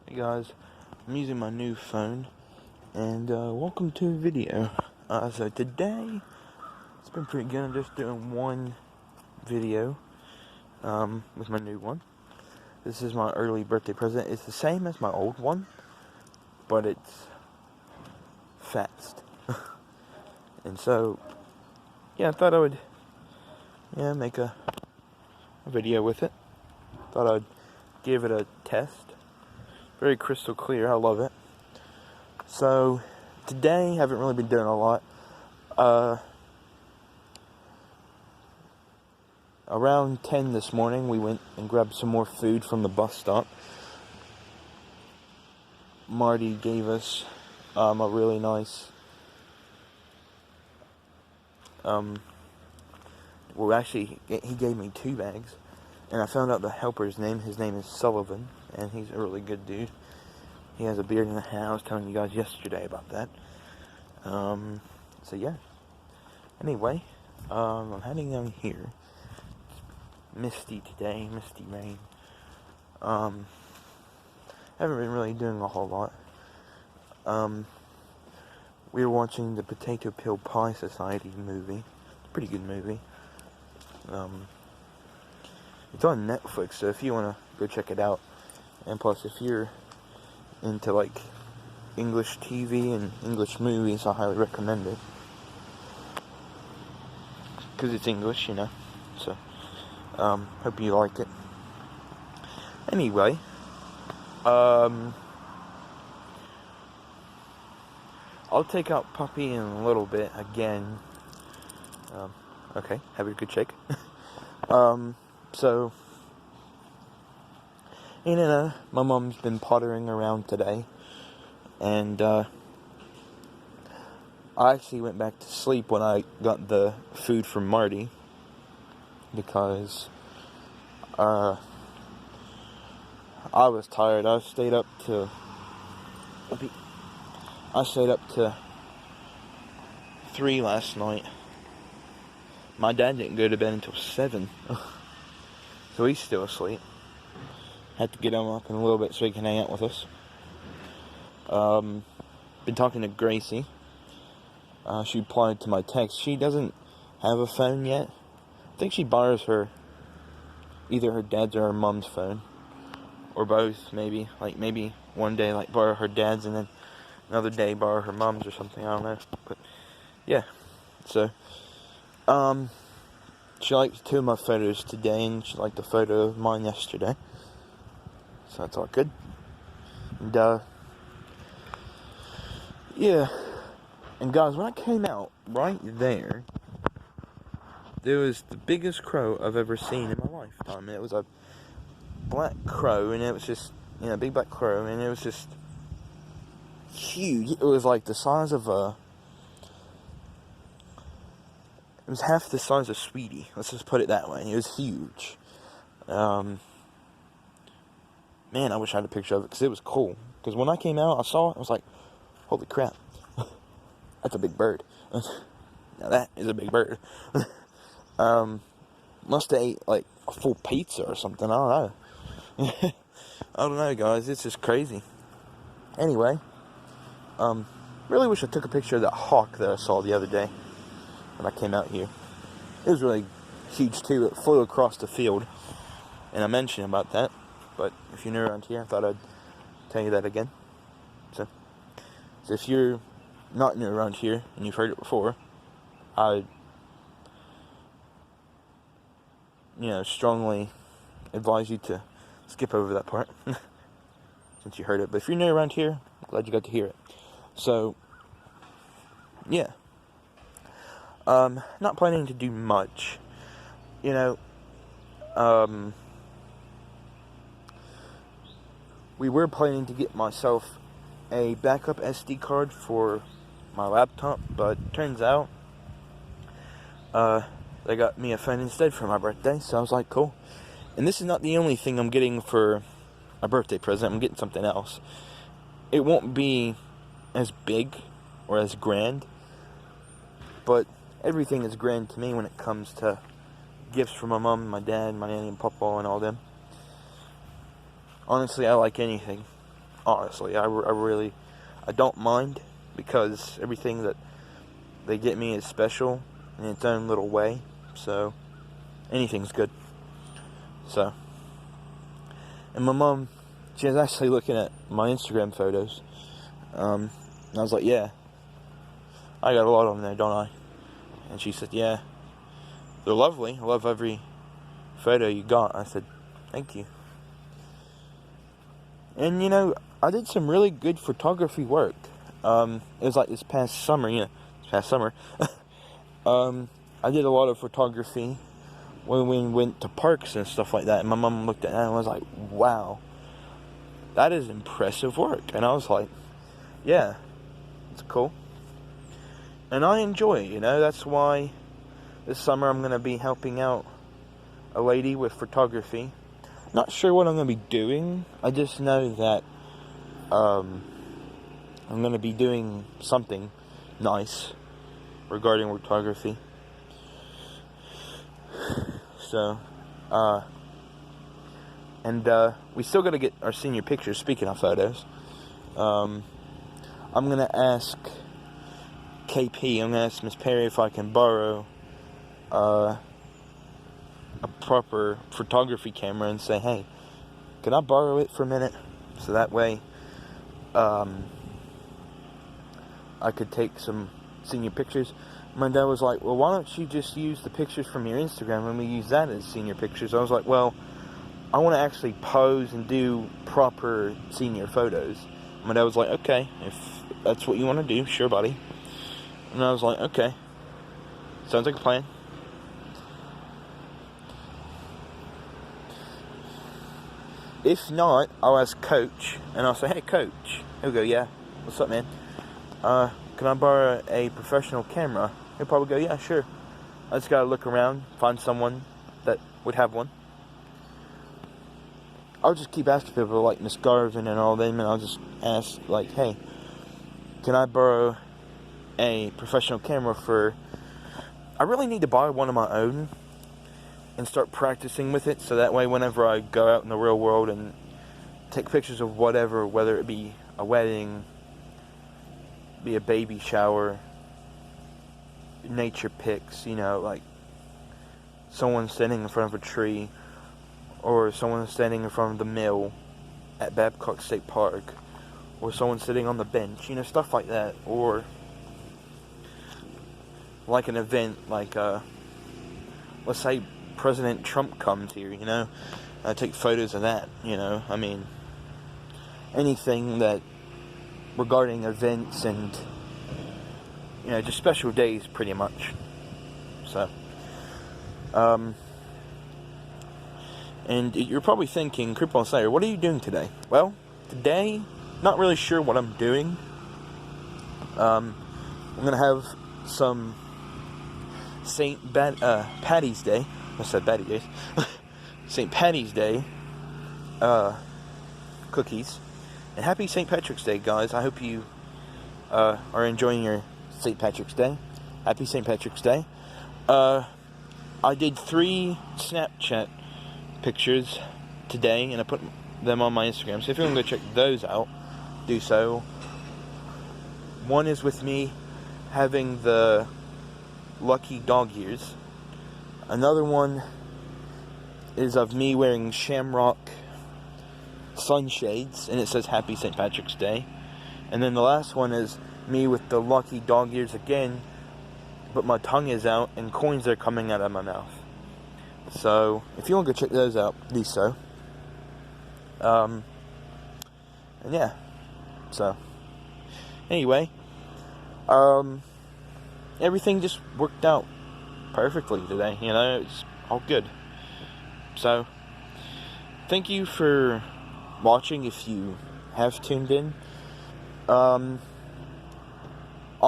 Hey guys, I'm using my new phone, and welcome to a video. So today, it's been pretty good. I'm just doing one video with my new one. This is my early birthday present. It's the same as my old one, but it's fast. And so, yeah, I thought I would make a video with it. Thought I'd give it a test. Very crystal clear. I love it. So today, I haven't really been doing a lot. Around 10 this morning, we went and grabbed some more food from the bus stop. Marty gave us a really nice well, actually, he gave me 2 bags, and I found out the helper's name. His name is Sullivan, and he's a really good dude. He has a beard and a hat. I was telling you guys yesterday about that. So yeah. Anyway, I'm heading down here. It's misty today, misty rain. Haven't been really doing a whole lot. We were watching the Potato Peel Pie Society movie. Pretty good movie. It's on Netflix, so if you want to go check it out. And plus, if you're into like English TV and English movies, I highly recommend it. Because it's English, you know. So, hope you like it. Anyway, I'll take out Puppy in a little bit again. Okay, have a good shake. So, you know, my mom's been pottering around today, and I actually went back to sleep when I got the food from Marty, because I was tired. I stayed up to 3 last night. My dad didn't go to bed until 7, so he's still asleep. Had to get him up in a little bit so he can hang out with us. Been talking to Gracie. She replied to my text. She doesn't have a phone yet. I think she borrows either her dad's or her mom's phone, or both, maybe. Like, maybe one day, like, borrow her dad's, and then another day borrow her mom's or something. I don't know. But yeah, so she liked 2 of my photos today, and she liked a photo of mine yesterday. So that's all good. And yeah. And guys, when I came out, right there was the biggest crow I've ever seen in my lifetime. It was a black crow, and it was just, big black crow, and it was just huge. It was like the size of it was half the size of Sweetie. Let's just put it that way. It was huge. Man, I wish I had a picture of it, because it was cool. Because when I came out, I saw it, I was like, holy crap. That's a big bird. Now that is a big bird. Must have ate, like, a full pizza or something. I don't know. I don't know, guys. It's just crazy. Anyway, really wish I took a picture of that hawk that I saw the other day when I came out here. It was really huge, too. It flew across the field. And I mentioned about that. But if you're new around here, I thought I'd tell you that again. So if you're not new around here and you've heard it before, I strongly advise you to skip over that part since you heard it. But if you're new around here, I'm glad you got to hear it. So yeah, not planning to do much, we were planning to get myself a backup SD card for my laptop, but turns out they got me a phone instead for my birthday, so I was like, cool. And this is not the only thing I'm getting for a birthday present. I'm getting something else. It won't be as big or as grand, but everything is grand to me when it comes to gifts for my mom, my dad, my nanny and papa, and all them. Honestly, I like anything. honestly. I don't mind, because everything that they get me is special in its own little way. So, anything's good. So, and my mom, she was actually looking at my Instagram photos. And I was like, yeah, I got a lot on there, don't I? And she said, yeah, they're lovely. I love every photo you got. I said, thank you. And you know, I did some really good photography work. It was like this past summer, I did a lot of photography when we went to parks and stuff like that. And my mom looked at that and was like, wow, that is impressive work. And I was like, yeah, it's cool. And I enjoy it, you know. That's why this summer I'm going to be helping out a lady with photography. Not sure what I'm going to be doing. I just know that I'm going to be doing something nice regarding photography. So, we still got to get our senior pictures. Speaking of photos, I'm going to ask KP, I'm going to ask Miss Perry if I can borrow a proper photography camera and say, hey, can I borrow it for a minute? So that way, I could take some senior pictures. My dad was like, well, why don't you just use the pictures from your Instagram and we use that as senior pictures? I was like, well, I want to actually pose and do proper senior photos. My dad was like, okay, if that's what you want to do, sure, buddy. And I was like, okay, sounds like a plan. If not, I'll ask Coach, and I'll say, hey, Coach. He'll go, yeah, what's up, man? Can I borrow a professional camera? He'll probably go, yeah, sure. I just gotta look around, find someone that would have one. I'll just keep asking people like Miss Garvin and all them, and I'll just ask, like, hey, can I borrow a professional camera for... I really need to buy one of my own and start practicing with it, so that way whenever I go out in the real world and take pictures of whatever, whether it be a wedding, be a baby shower, nature pics, you know, like someone standing in front of a tree, or someone standing in front of the mill at Babcock State Park, or someone sitting on the bench, you know, stuff like that, or like an event, like, let's say President Trump comes here, you know, I take photos of that, you know, I mean, anything that regarding events and, you know, just special days, pretty much. So, and you're probably thinking, Creep on Slayer, what are you doing today? Well, today, not really sure what I'm doing. I'm gonna have some Patty's Day. I said Patty Days. St. Patty's Day cookies. And happy St. Patrick's Day, guys. I hope you are enjoying your St. Patrick's Day. Happy St. Patrick's Day. I did 3 Snapchat pictures today, and I put them on my Instagram. So if you want to go check those out, do so. One is with me having the lucky dog ears. Another one is of me wearing shamrock sunshades, and it says Happy St. Patrick's Day. And then the last one is me with the lucky dog ears again, but my tongue is out and coins are coming out of my mouth. So if you want to go check those out, do so. And yeah, so anyway, everything just worked out perfectly today, you know, it's all good. So thank you for watching if you have tuned in. I'll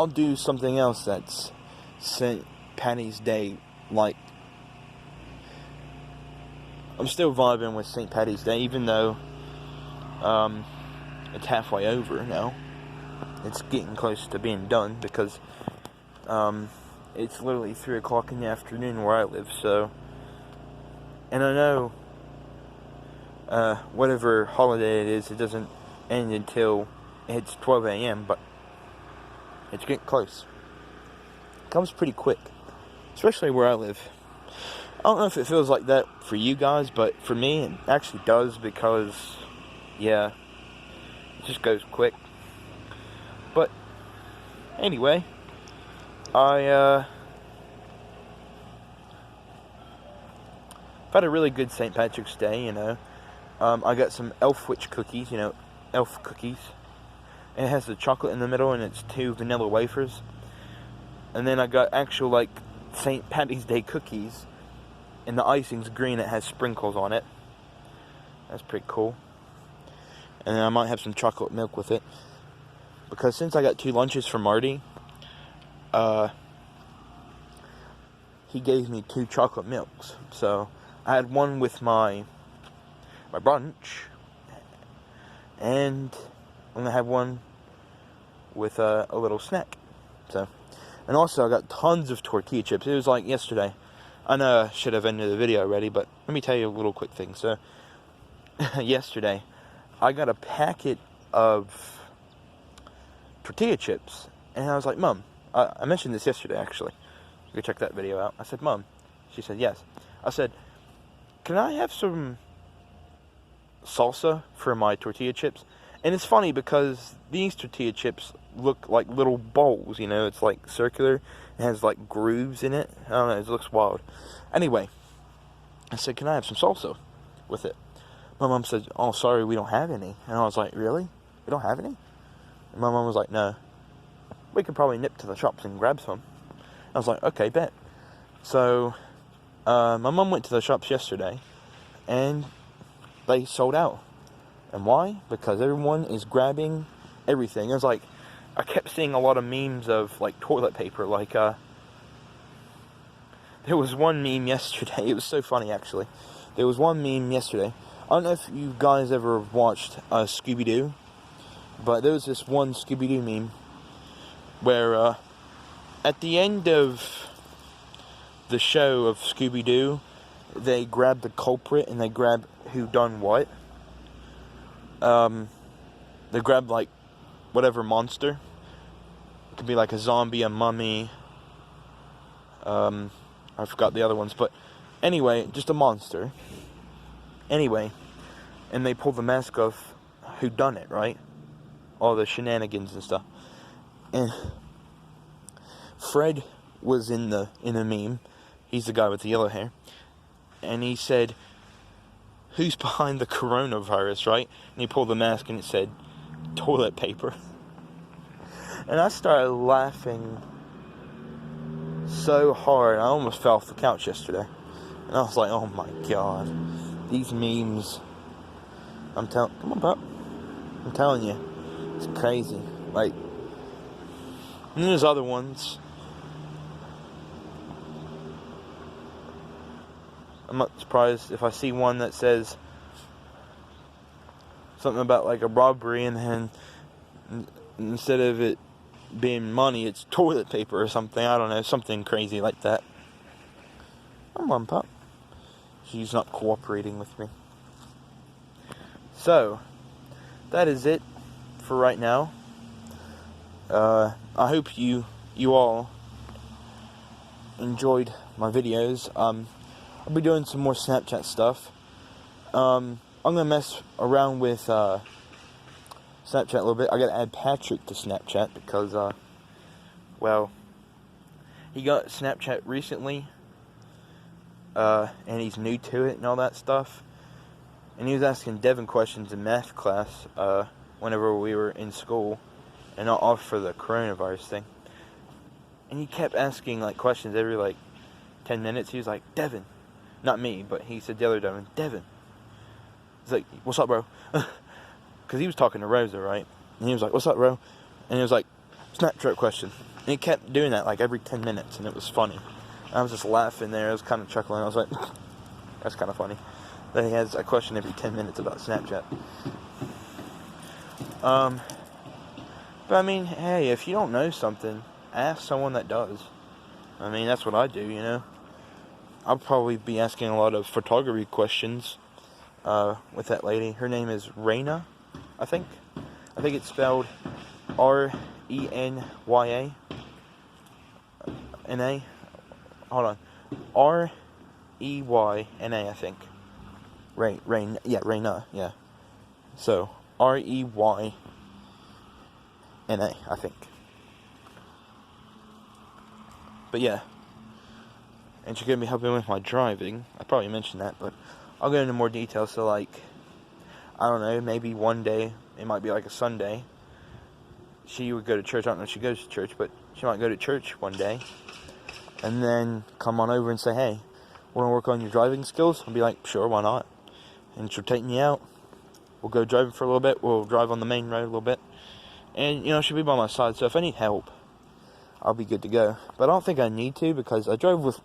do something else that's St. Patty's Day, like, I'm still vibing with St. Patty's Day, even though it's halfway over now. It's getting close to being done, because it's literally 3 o'clock in the afternoon where I live, so, and I know whatever holiday it is, it doesn't end until it's 12 a.m., but it's getting close. It comes pretty quick, especially where I live. I don't know if it feels like that for you guys, but for me, it actually does, because, yeah, it just goes quick. But, anyway, I've had a really good St. Patrick's Day, you know. I got some Elf Witch cookies, you know, Elf cookies. And it has the chocolate in the middle, and it's 2 vanilla wafers. And then I got actual, like, St. Patty's Day cookies, and the icing's green, it has sprinkles on it. That's pretty cool. And then I might have some chocolate milk with it, because since I got 2 lunches from Marty, he gave me 2 chocolate milks. So I had one with my brunch, and I'm gonna have one with a little snack. So, and also I got tons of tortilla chips. It was like yesterday. I know I should have ended the video already, but let me tell you a little quick thing. So, yesterday, I got a packet of tortilla chips, and I was like, Mom, I mentioned this yesterday, actually. You can check that video out. I said, Mom. She said, yes. I said, can I have some salsa for my tortilla chips? And it's funny, because these tortilla chips look like little bowls, you know. It's like circular. It has like grooves in it. I don't know, it looks wild. Anyway, I said, can I have some salsa with it? My mom said, oh, sorry, we don't have any. And I was like, really? We don't have any? And my mom was like, no. We could probably nip to the shops and grab some. I was like, okay, bet. So, my mom went to the shops yesterday, and they sold out. And why? Because everyone is grabbing everything. It was like, I kept seeing a lot of memes of, like, toilet paper. Like, there was one meme yesterday. It was so funny, actually. There was one meme yesterday. I don't know if you guys ever watched Scooby-Doo, but there was this one Scooby-Doo meme where, at the end of the show of Scooby-Doo, they grab the culprit and they grab who done what. They grab, like, whatever monster. It could be like a zombie, a mummy. I forgot the other ones, but anyway, just a monster. Anyway, and they pull the mask off who done it, right? All the shenanigans and stuff. And Fred was in the meme. He's the guy with the yellow hair. And he said, who's behind the coronavirus, right? And he pulled the mask and it said, toilet paper. And I started laughing so hard, I almost fell off the couch yesterday. And I was like, oh my god. These memes. Come on, pup. I'm telling you. It's crazy. Like, and there's other ones. I'm not surprised if I see one that says something about like a robbery, and then instead of it being money, it's toilet paper or something. I don't know, something crazy like that. Come on, pup. She's not cooperating with me. So, that is it for right now. I hope you all enjoyed my videos. I'll be doing some more Snapchat stuff. I'm gonna mess around with Snapchat a little bit. I gotta add Patrick to Snapchat because, well, he got Snapchat recently, and he's new to it and all that stuff. And he was asking Devin questions in math class, whenever we were in school, and not off for the coronavirus thing. And he kept asking, like, questions every, like, 10 minutes. He was like, Devin. Not me, but he said the other Devin. He's like, what's up, bro? Because he was talking to Rosa, right? And he was like, what's up, bro? And he was like, Snapchat question. And he kept doing that, like, every 10 minutes, and it was funny. I was just laughing there. I was kind of chuckling. I was like, that's kind of funny. That he has a question every 10 minutes about Snapchat. But I mean, hey, if you don't know something, ask someone that does. I mean, that's what I do, you know. I'll probably be asking a lot of photography questions with that lady. Her name is Raina, I think. I think it's spelled R-E-N-Y-A. N-A. Hold on. R-E-Y-N-A, I think. Rain, yeah, Raina, yeah. So, R-E-Y-N-A, I think. But yeah. And she's going to be helping with my driving. I probably mentioned that, but I'll go into more detail. So, like, I don't know, maybe one day, it might be like a Sunday, she would go to church. I don't know if she goes to church, but she might go to church one day, and then come on over and say, hey, want to work on your driving skills? I'll be like, sure, why not? And she'll take me out. We'll go driving for a little bit. We'll drive on the main road a little bit. And, you know, she'll be by my side, so if I need help, I'll be good to go. But I don't think I need to, because I drove with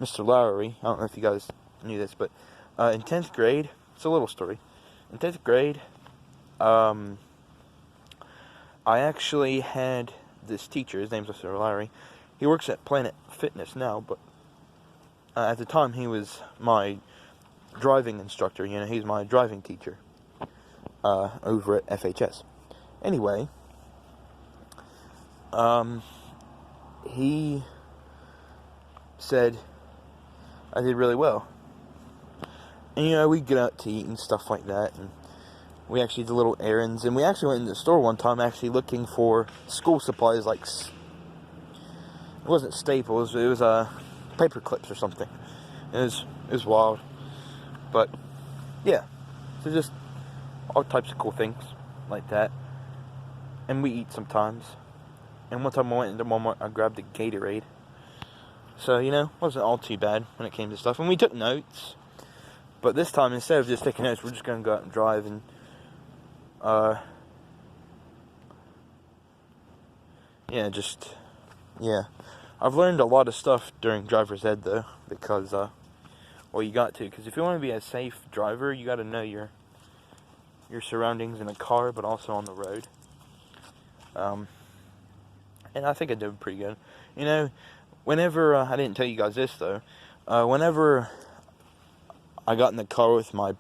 Mr. Lowry. I don't know if you guys knew this, but in 10th grade, it's a little story. In 10th grade, I actually had this teacher. His name's Mr. Lowry. He works at Planet Fitness now, but at the time he was my driving instructor. You know, he's my driving teacher over at FHS. Anyway, he said I did really well. And, you know, we'd get out to eat and stuff like that, and we actually did little errands, and we actually went into the store one time actually looking for school supplies, like, it wasn't staples, it was paper clips or something. It was wild. But, yeah, so just all types of cool things like that. And we eat sometimes. And one time I went into Walmart, I grabbed a Gatorade. So, you know, it wasn't all too bad when it came to stuff. And we took notes. But this time, instead of just taking notes, we're just going to go out and drive and, yeah. I've learned a lot of stuff during driver's ed, though, because, well, you got to. Because if you want to be a safe driver, you got to know your surroundings in a car, but also on the road. And I think I did pretty good. You know, whenever, I didn't tell you guys this, though, whenever I got in the car with my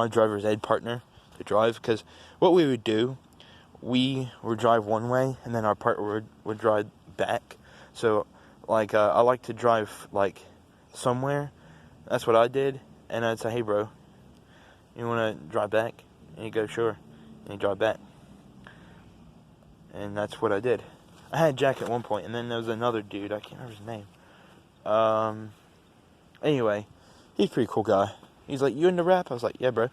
driver's ed partner to drive, because what we would do, we would drive one way, and then our partner would drive back. So, like, I like to drive, like, somewhere. That's what I did, and I'd say, hey, bro, you want to drive back? And he'd go, sure, and he'd drive back. And that's what I did. I had Jack at one point, and then there was another dude, I can't remember his name. Anyway, he's a pretty cool guy. He's like, you into rap? I was like, yeah, bro.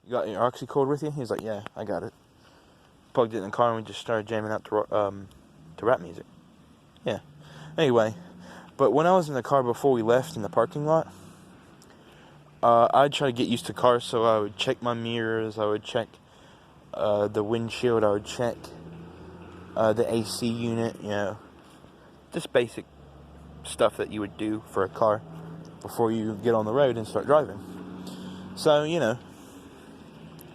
You got your oxy cord with you? He's like, yeah, I got it. Plugged it in the car, and we just started jamming out to rap music. Yeah. Anyway, but when I was in the car before we left in the parking lot, I'd try to get used to cars, so I would check my mirrors, I would check the windshield, I would check the AC unit, you know, just basic stuff that you would do for a car before you get on the road and start driving. So, you know,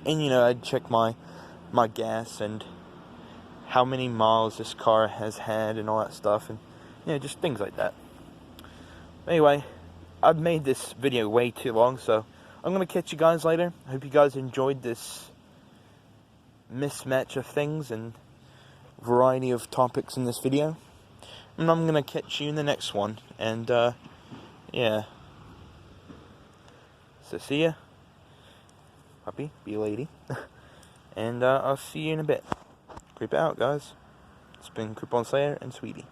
and, you know, I'd check my gas and how many miles this car has had and all that stuff, and, you know, just things like that. Anyway, I've made this video way too long, so I'm going to catch you guys later. I hope you guys enjoyed this mismatch of things and variety of topics in this video. And I'm going to catch you in the next one. And, yeah. So, see ya. Puppy, be a lady. And, I'll see you in a bit. Creep out, guys. It's been Creep on Slayer and Sweetie.